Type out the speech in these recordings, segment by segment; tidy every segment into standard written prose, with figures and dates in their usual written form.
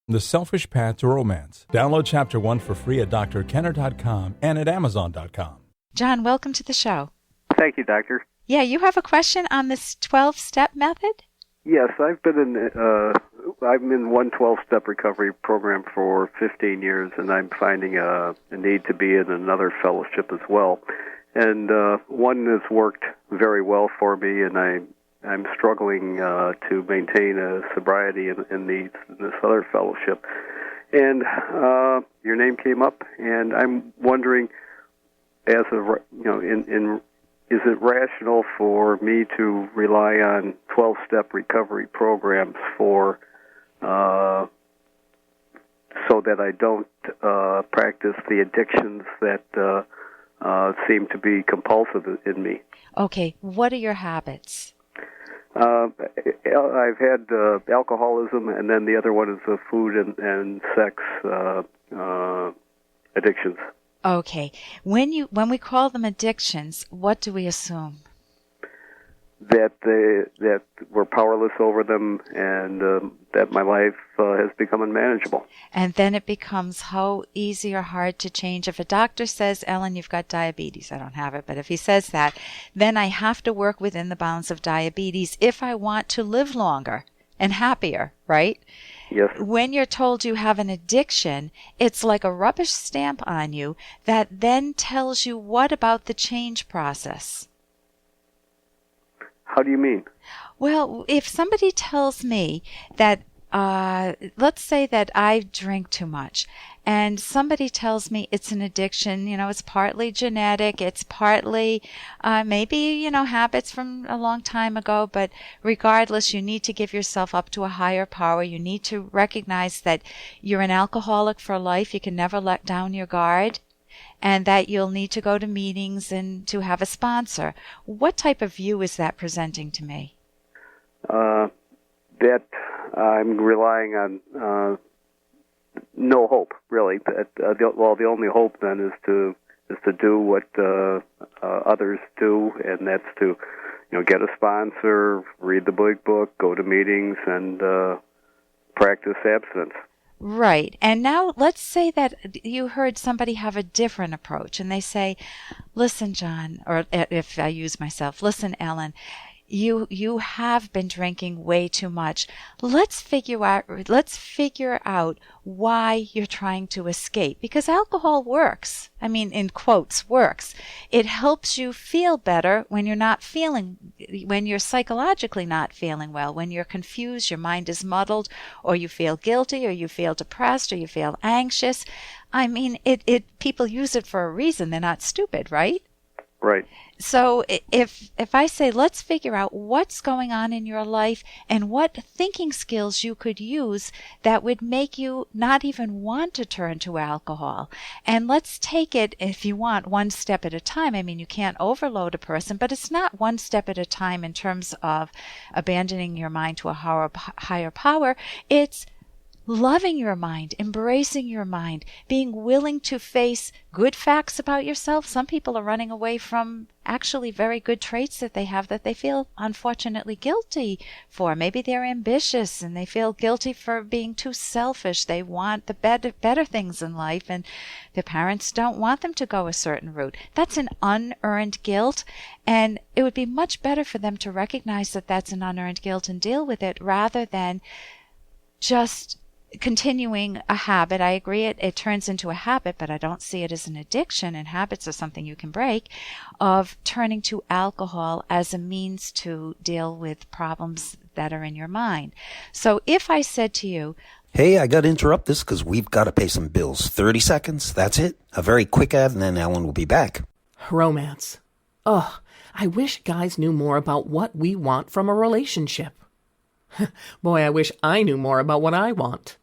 The Selfish Path to Romance. Download Chapter 1 for free at drkenner.com and at amazon.com. John, welcome to the show. Thank you, Doctor. Yeah, you have a question on this 12-step method? Yes, I'm in one 12-step recovery program for 15 years, and I'm finding a need to be in another fellowship as well. And one has worked very well for me, and I'm struggling to maintain a sobriety in this other fellowship. And your name came up, and I'm wondering, is it rational for me to rely on 12-step recovery programs so that I don't practice the addictions that seem to be compulsive in me? Okay, what are your habits? I've had alcoholism, and then the other one is food and sex addictions. Okay, when we call them addictions, what do we assume? That we're powerless over them, and that my life has become unmanageable. And then it becomes how easy or hard to change. If a doctor says, Ellen, you've got diabetes, I don't have it, but if he says that, then I have to work within the bounds of diabetes if I want to live longer and happier, right? Yes. When you're told you have an addiction, it's like a rubber stamp on you that then tells you what about the change process. How do you mean? Well, if somebody tells me that, let's say that I drink too much, and somebody tells me it's an addiction, it's partly genetic, it's partly maybe, habits from a long time ago, but regardless, you need to give yourself up to a higher power. You need to recognize that you're an alcoholic for life. You can never let down your guard. And that you'll need to go to meetings and to have a sponsor. What type of view is that presenting to me? That I'm relying on no hope, really. The only hope then is to do what others do, and that's to get a sponsor, read the big book, go to meetings, and practice abstinence. Right. And now let's say that you heard somebody have a different approach, and they say, listen, John, or if I use myself, listen, Ellen, you have been drinking way too much. Let's figure out why you're trying to escape, because alcohol works. I mean, in quotes, works. It helps you feel better when you're psychologically not feeling well, when you're confused, your mind is muddled, or you feel guilty, or you feel depressed, or you feel anxious. I mean, people use it for a reason. They're not stupid, right? Right. So if I say, let's figure out what's going on in your life and what thinking skills you could use that would make you not even want to turn to alcohol. And let's take it, if you want, one step at a time. I mean, you can't overload a person, but it's not one step at a time in terms of abandoning your mind to a higher power. It's loving your mind, embracing your mind, being willing to face good facts about yourself. Some people are running away from actually very good traits that they have that they feel unfortunately guilty for. Maybe they're ambitious and they feel guilty for being too selfish. They want the better things in life, and their parents don't want them to go a certain route. That's an unearned guilt, and it would be much better for them to recognize that that's an unearned guilt and deal with it rather than just continuing a habit. I agree it turns into a habit, but I don't see it as an addiction, and habits are something you can break, of turning to alcohol as a means to deal with problems that are in your mind. So if I said to you, hey, I got to interrupt this because we've got to pay some bills. 30 seconds, that's it. A very quick ad, and then Ellen will be back. Romance. Ugh, I wish guys knew more about what we want from a relationship. Boy, I wish I knew more about what I want.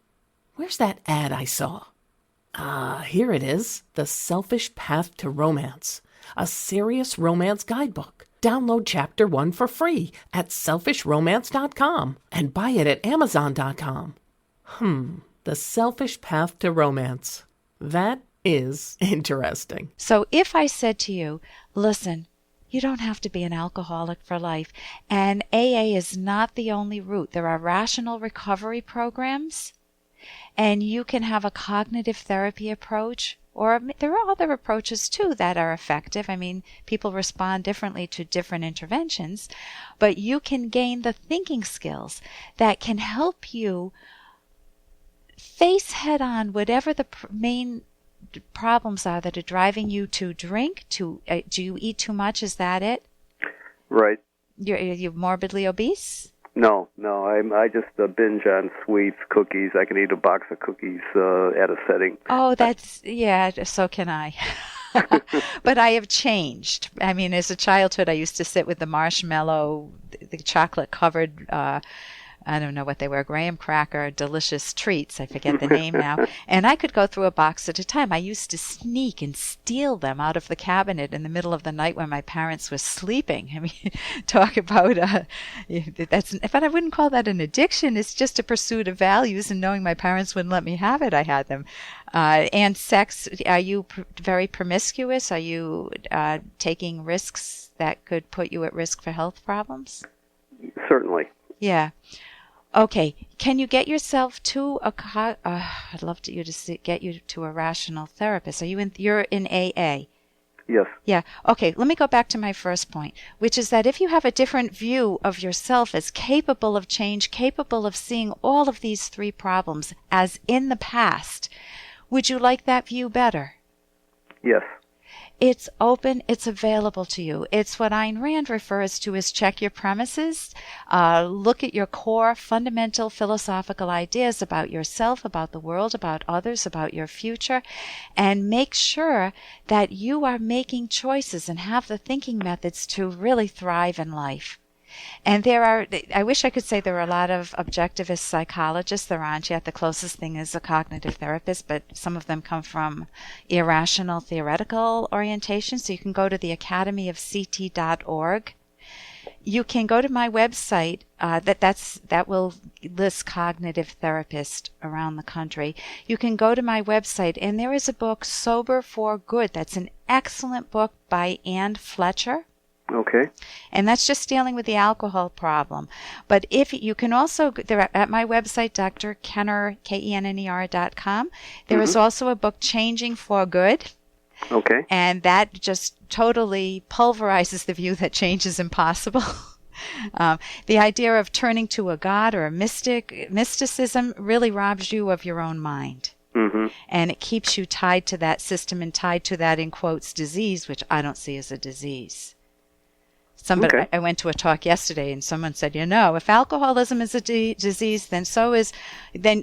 Where's that ad I saw? Here it is. The Selfish Path to Romance. A serious romance guidebook. Download Chapter 1 for free at selfishromance.com and buy it at amazon.com. The Selfish Path to Romance. That is interesting. So if I said to you, listen, you don't have to be an alcoholic for life, and AA is not the only route. There are rational recovery programs, and you can have a cognitive therapy approach, or there are other approaches too that are effective. I mean, people respond differently to different interventions, but you can gain the thinking skills that can help you face head on whatever the main problems are that are driving you to drink. Do you eat too much? Is that it? Right. You're morbidly obese? No. I just binge on sweets, cookies. I can eat a box of cookies at a setting. Oh, so can I. But I have changed. I mean, as a childhood, I used to sit with the marshmallow, the chocolate-covered, I don't know what they were, graham cracker, delicious treats. I forget the name now. And I could go through a box at a time. I used to sneak and steal them out of the cabinet in the middle of the night when my parents were sleeping. I mean, talk about, but I wouldn't call that an addiction. It's just a pursuit of values, and knowing my parents wouldn't let me have it, I had them. And sex, are you very promiscuous? Are you taking risks that could put you at risk for health problems? Certainly. Yeah. Okay. Can you get yourself to I'd love to get you to a rational therapist. You're in AA? Yes. Yeah. Okay. Let me go back to my first point, which is that if you have a different view of yourself as capable of change, capable of seeing all of these three problems as in the past, would you like that view better? Yes. It's open, it's available to you. It's what Ayn Rand refers to as check your premises. Look at your core fundamental philosophical ideas about yourself, about the world, about others, about your future, and make sure that you are making choices and have the thinking methods to really thrive in life. And I wish I could say there are a lot of objectivist psychologists. There aren't yet. The closest thing is a cognitive therapist, but some of them come from irrational theoretical orientation. So you can go to the academyofct.org. You can go to my website, that will list cognitive therapists around the country. You can go to my website, and there is a book, Sober for Good. That's an excellent book by Ann Fletcher. Okay. And that's just dealing with the alcohol problem. But if you can also, there at my website, drkenner, KENNER.com, there is also a book, Changing for Good. Okay. And that just totally pulverizes the view that change is impossible. The idea of turning to a god or a mysticism really robs you of your own mind. Mm-hmm. And it keeps you tied to that system and tied to that, in quotes, disease, which I don't see as a disease. Okay. I went to a talk yesterday, and someone said, if alcoholism is a disease, then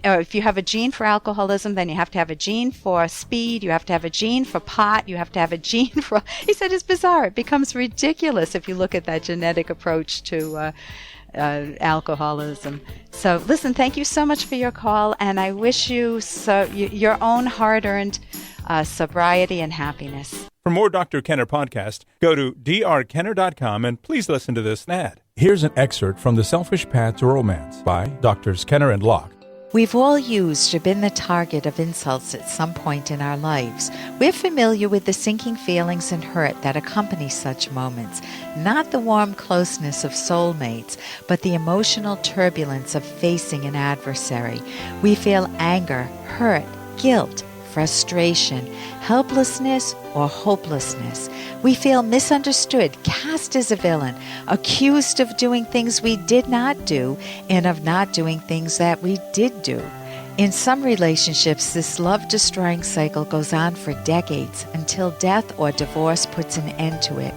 if you have a gene for alcoholism, then you have to have a gene for speed, you have to have a gene for pot, you have to have a gene for... He said it's bizarre. It becomes ridiculous if you look at that genetic approach to alcoholism. So listen, thank you so much for your call, and I wish you your own hard-earned sobriety and happiness. For more Dr. Kenner podcast, go to drkenner.com and please listen to this ad. Here's an excerpt from The Selfish Path to Romance by Drs. Kenner and Locke. We've all used or been the target of insults at some point in our lives. We're familiar with the sinking feelings and hurt that accompany such moments, not the warm closeness of soulmates, but the emotional turbulence of facing an adversary. We feel anger, hurt, guilt, frustration, helplessness, or hopelessness. We feel misunderstood, cast as a villain, accused of doing things we did not do, and of not doing things that we did do. In some relationships, this love-destroying cycle goes on for decades until death or divorce puts an end to it.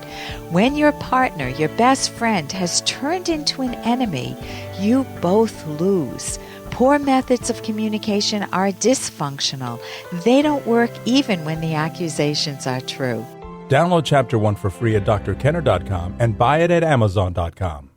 When your partner, your best friend, has turned into an enemy, you both lose. Poor methods of communication are dysfunctional. They don't work even when the accusations are true. Download Chapter 1 for free at drkenner.com and buy it at amazon.com.